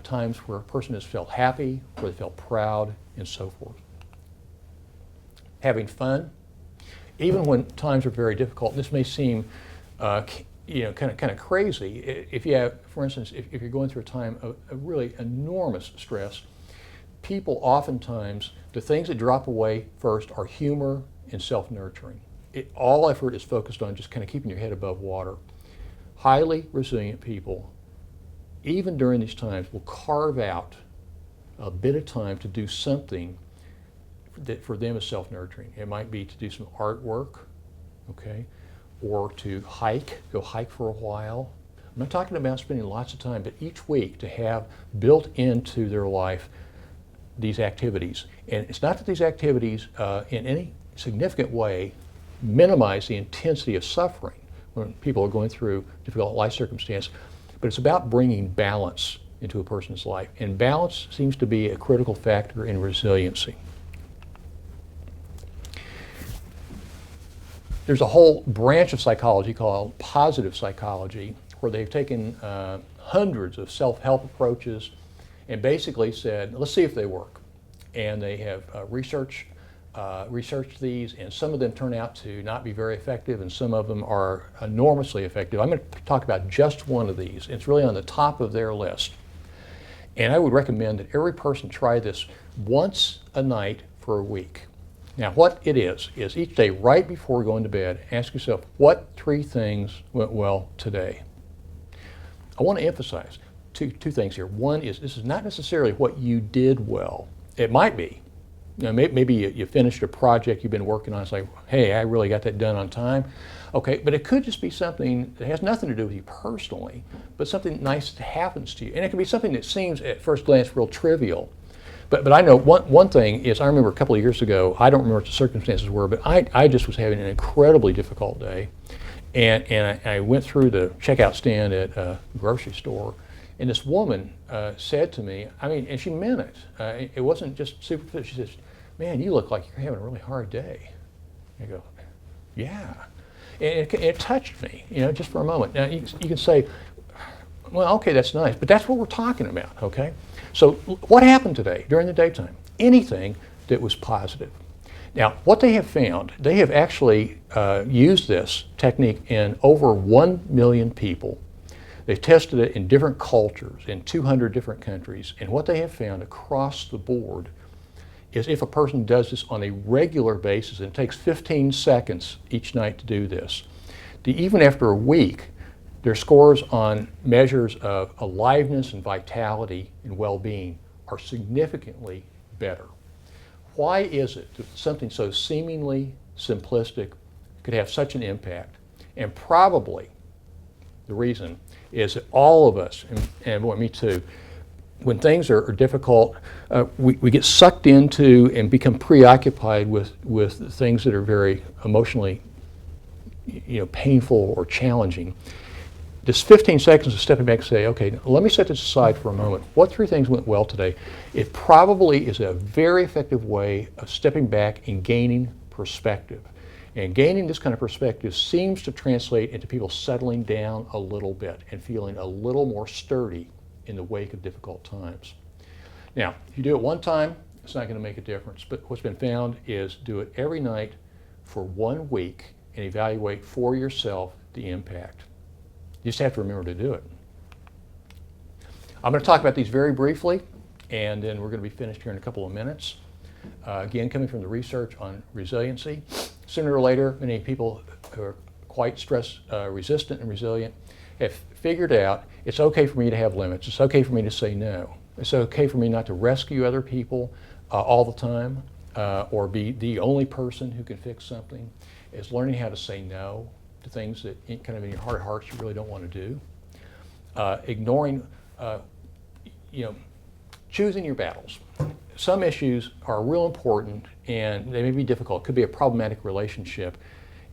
times where a person has felt happy, where they felt proud, and so forth. Having fun, even when times are very difficult. This may seem kind of crazy. If you have, for instance, if you're going through a time of really enormous stress, people oftentimes, the things that drop away first are humor and self-nurturing. All effort is focused on just kind of keeping your head above water. Highly resilient people, even during these times, will carve out a bit of time to do something that for them is self-nurturing. It might be to do some artwork, okay, or to go hike for a while. I'm not talking about spending lots of time, but each week to have built into their life these activities. And it's not that these activities in any significant way minimize the intensity of suffering when people are going through difficult life circumstance, but it's about bringing balance into a person's life. And balance seems to be a critical factor in resiliency. There's a whole branch of psychology called positive psychology, where they've taken hundreds of self-help approaches and basically said, let's see if they work. And they have researched these, and some of them turn out to not be very effective, and some of them are enormously effective. I'm going to talk about just one of these. It's really on the top of their list. And I would recommend that every person try this once a night for a week. Now, what it is each day right before going to bed, ask yourself, what 3 things went well today? I want to emphasize two things here. One is, this is not necessarily what you did well. It might be. Maybe you finished a project you've been working on. It's like, hey, I really got that done on time. Okay, but it could just be something that has nothing to do with you personally, but something nice that happens to you. And it can be something that seems at first glance real trivial. But I know one thing is, I remember a couple of years ago, I don't remember what the circumstances were, but I just was having an incredibly difficult day. And I went through the checkout stand at a grocery store, and this woman said to me, and she meant it. It wasn't just superficial. She says, man, you look like you're having a really hard day. I go, yeah. And it touched me, just for a moment. Now, you can say, well, okay, that's nice, but that's what we're talking about, okay? So what happened today during the daytime? Anything that was positive. Now, what they have found, they have actually used this technique in over 1 million people. They've tested it in different cultures, in 200 different countries, and what they have found across the board is, if a person does this on a regular basis, and it takes 15 seconds each night to do this, even after a week, their scores on measures of aliveness and vitality and well-being are significantly better. Why is it that something so seemingly simplistic could have such an impact? And probably the reason is that all of us, and boy, me too, when things are difficult, we get sucked into and become preoccupied with things that are very emotionally painful or challenging. This 15 seconds of stepping back and say, okay, let me set this aside for a moment. What 3 things went well today? It probably is a very effective way of stepping back and gaining perspective. And gaining this kind of perspective seems to translate into people settling down a little bit and feeling a little more sturdy in the wake of difficult times. Now, if you do it one time, it's not going to make a difference. But what's been found is do it every night for 1 week and evaluate for yourself the impact. You just have to remember to do it. I'm going to talk about these very briefly, and then we're going to be finished here in a couple of minutes. Again, coming from the research on resiliency, sooner or later, many people who are quite stress resistant and resilient have figured out it's okay for me to have limits. It's okay for me to say no. It's okay for me not to rescue other people all the time or be the only person who can fix something. It's learning how to say no to things that kind of in your heart of hearts you really don't want to do. Ignoring, choosing your battles. Some issues are real important and they may be difficult. It could be a problematic relationship.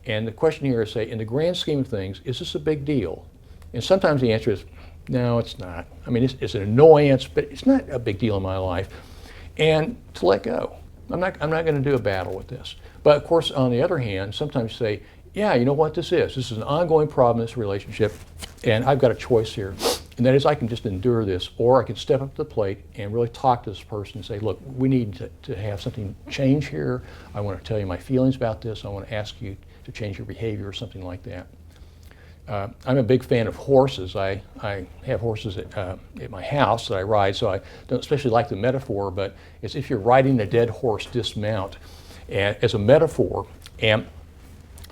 And the question here is, say, in the grand scheme of things, is this a big deal? And sometimes the answer is, no, it's not. I mean, it's an annoyance, but it's not a big deal in my life. And to let go. I'm not going to do a battle with this. But of course, on the other hand, sometimes you say, yeah, you know what this is? This is an ongoing problem in this relationship, and I've got a choice here. And that is I can just endure this, or I can step up to the plate and really talk to this person and say, look, we need to have something change here. I want to tell you my feelings about this. I want to ask you to change your behavior or something like that. I'm a big fan of horses. I have horses at my house that I ride, so I don't especially like the metaphor, but it's if you're riding a dead horse, dismount. And as a metaphor, and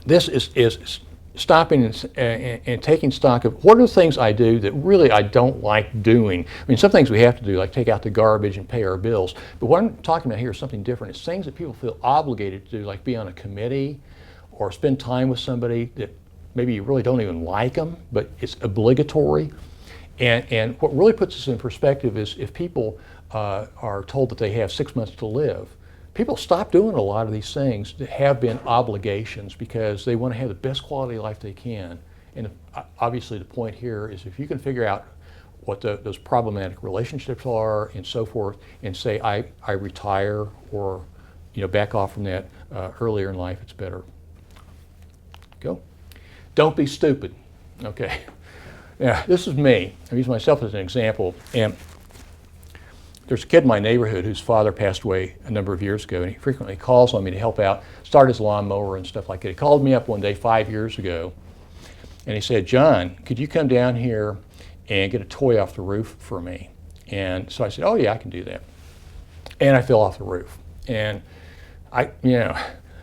this is stopping and taking stock of what are the things I do that really I don't like doing. I mean, some things we have to do, like take out the garbage and pay our bills, but what I'm talking about here is something different. It's things that people feel obligated to do, like be on a committee or spend time with somebody that maybe you really don't even like them, but it's obligatory. And what really puts this in perspective is if people are told that they have 6 months to live, people stop doing a lot of these things that have been obligations because they want to have the best quality of life they can. And obviously the point here is if you can figure out what those problematic relationships are and so forth and say I retire or back off from that earlier in life, it's better. Go. Don't be stupid. Okay. Yeah, this is me. I use myself as an example. And there's a kid in my neighborhood whose father passed away a number of years ago, and he frequently calls on me to help out, start his lawnmower and stuff like that. He called me up one day 5 years ago, and he said, John, could you come down here and get a toy off the roof for me? And so I said, oh yeah, I can do that. And I fell off the roof. And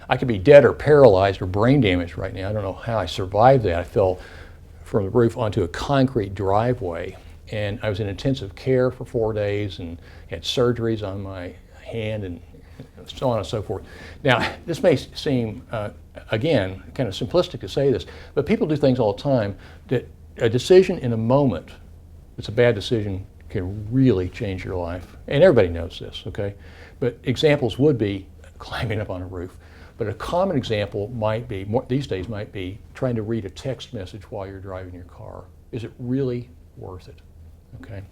I could be dead or paralyzed or brain damaged right now. I don't know how I survived that. I fell from the roof onto a concrete driveway, and I was in intensive care for 4 days and had surgeries on my hand and so on and so forth. Now, this may seem, again, kind of simplistic to say this, but people do things all the time that a decision in a moment, it's a bad decision, can really change your life. And everybody knows this, okay? But examples would be climbing up on a roof. But a common example might be, these days might be, trying to read a text message while you're driving your car. Is it really worth it? Okay.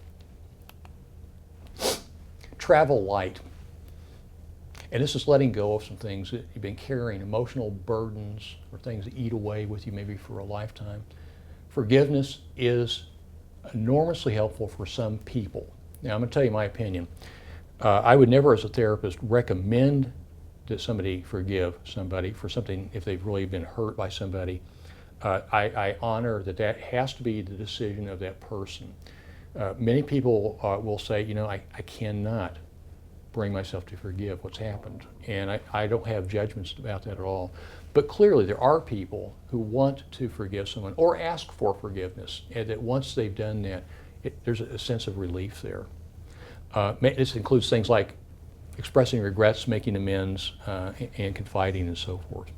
Travel light. And this is letting go of some things that you've been carrying, emotional burdens or things that eat away with you maybe for a lifetime. Forgiveness is enormously helpful for some people. Now, I'm going to tell you my opinion. I would never, as a therapist, recommend that somebody forgive somebody for something if they've really been hurt by somebody. I honor that has to be the decision of that person. Many people will say, I cannot bring myself to forgive what's happened. And I don't have judgments about that at all. But clearly there are people who want to forgive someone or ask for forgiveness, and that once they've done that, there's a sense of relief there. This includes things like expressing regrets, making amends, and confiding and so forth.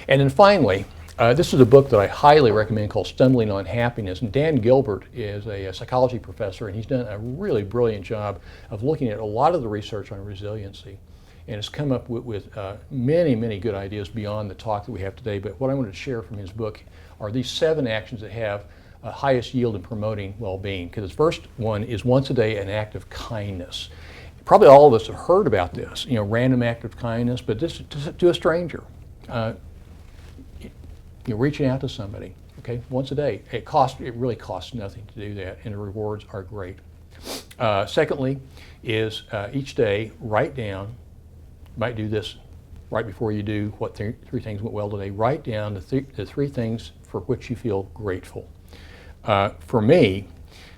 And then finally, this is a book that I highly recommend called Stumbling on Happiness. And Dan Gilbert is a psychology professor, and he's done a really brilliant job of looking at a lot of the research on resiliency. And has come up with many, many good ideas beyond the talk that we have today. But what I wanted to share from his book are these 7 actions that have highest yield in promoting well-being. Because the first one is once a day an act of kindness. Probably all of us have heard about this, random act of kindness, but this to a stranger. Reaching out to somebody, okay, once a day. It really costs nothing to do that, and the rewards are great. Secondly is each day write down, you might do this right before you do what three things went well today, write down the three things for which you feel grateful. For me,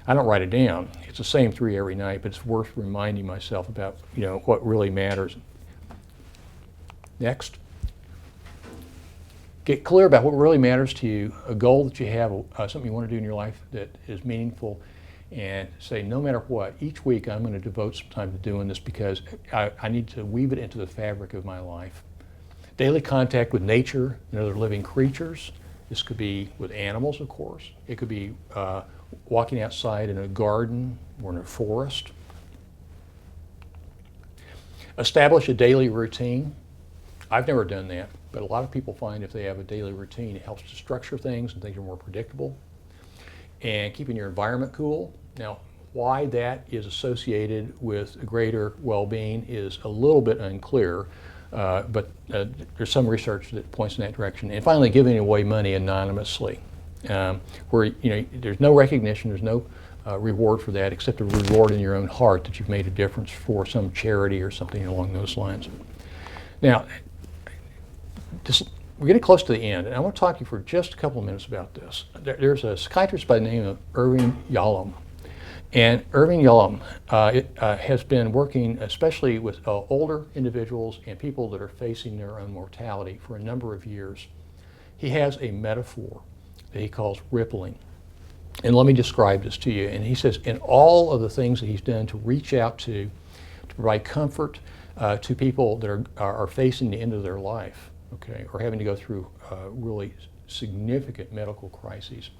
I don't write it down. It's the same three every night, but it's worth reminding myself about, what really matters. Next. Get clear about what really matters to you, a goal that you have, something you want to do in your life that is meaningful, and say, no matter what, each week I'm going to devote some time to doing this because I need to weave it into the fabric of my life. Daily contact with nature and other living creatures. This could be with animals, of course. It could be walking outside in a garden or in a forest. Establish a daily routine. I've never done that, but a lot of people find if they have a daily routine, it helps to structure things and things are more predictable. And keeping your environment cool. Now, why that is associated with greater well-being is a little bit unclear, but there's some research that points in that direction. And finally, giving away money anonymously, where there's no recognition, there's no reward for that, except a reward in your own heart that you've made a difference for some charity or something along those lines. Now, we're getting close to the end, and I want to talk to you for just a couple of minutes about this. There's a psychiatrist by the name of Irving Yalom. And Irving Yalom has been working especially with older individuals and people that are facing their own mortality for a number of years. He has a metaphor that he calls rippling. And let me describe this to you. And he says, in all of the things that he's done to reach out to provide comfort to people that are facing the end of their life, okay, or having to go through really significant medical crises,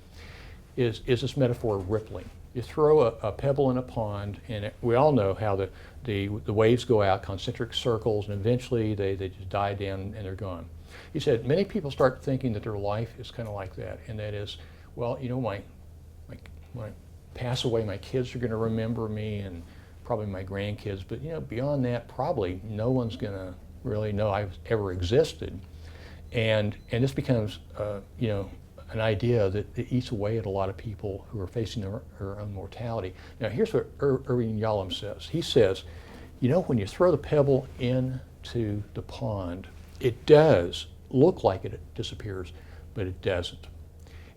is this metaphor of rippling. You throw a pebble in a pond, and we all know how the waves go out, concentric circles, and eventually they just die down and they're gone. He said many people start thinking that their life is kind of like that, and that is, well, when I pass away, my kids are going to remember me, and probably my grandkids, but beyond that, probably no one's going to really know I've ever existed, and this becomes an idea that eats away at a lot of people who are facing their own mortality. Now, here's what Irving Yalom says. He says, when you throw the pebble into the pond, it does look like it disappears, but it doesn't.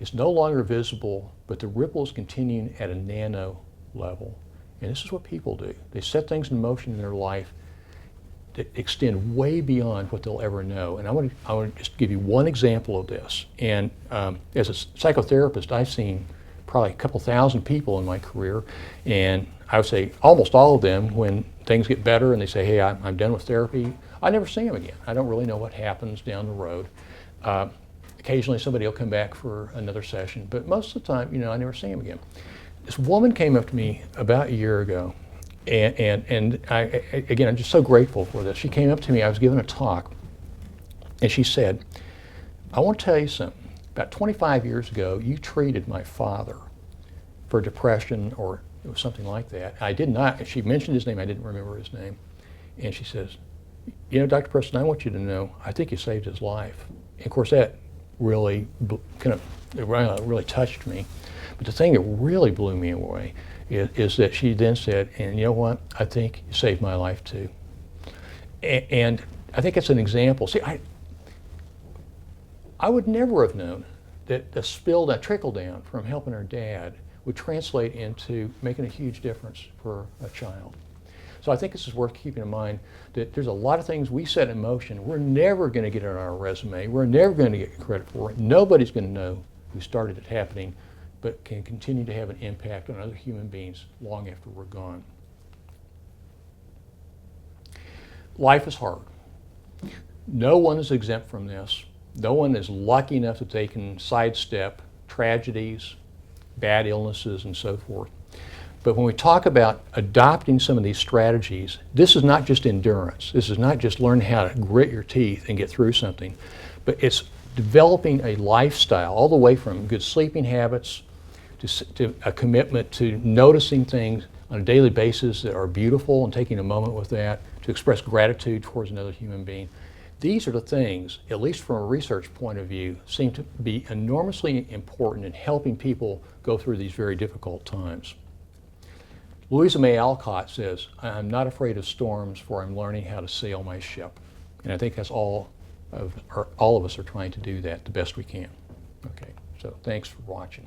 It's no longer visible, but the ripple is continuing at a nano level. And this is what people do. They set things in motion in their life that extend way beyond what they'll ever know. And I want to just give you one example of this. And as a psychotherapist, I've seen probably a couple thousand people in my career, and I would say almost all of them, when things get better and they say, hey, I'm done with therapy, I never see them again. I don't really know what happens down the road. Occasionally somebody will come back for another session, but most of the time, I never see them again. This woman came up to me about a year ago, and again, I'm just so grateful for this. She came up to me, I was giving a talk, and she said, I want to tell you something. About 25 years ago, you treated my father for depression or it was something like that. I did not, she mentioned his name, I didn't remember his name. And she says, Dr. Preston, I want you to know, I think you saved his life. And of course, that really really touched me. But the thing that really blew me away is that she then said, and you know what, I think you saved my life too. And I think it's an example. See, I would never have known that that trickle down from helping her dad would translate into making a huge difference for a child. So I think this is worth keeping in mind that there's a lot of things we set in motion. We're never going to get it on our resume. We're never going to get credit for it. Nobody's going to know who started it happening, but can continue to have an impact on other human beings long after we're gone. Life is hard. No one is exempt from this. No one is lucky enough that they can sidestep tragedies, bad illnesses, and so forth. But when we talk about adopting some of these strategies, this is not just endurance. This is not just learning how to grit your teeth and get through something, but it's developing a lifestyle all the way from good sleeping habits to a commitment to noticing things on a daily basis that are beautiful and taking a moment with that, to express gratitude towards another human being. These are the things, at least from a research point of view, seem to be enormously important in helping people go through these very difficult times. Louisa May Alcott says, "I'm not afraid of storms, for I'm learning how to sail my ship." And I think that's all of us are trying to do that the best we can. Okay, so thanks for watching.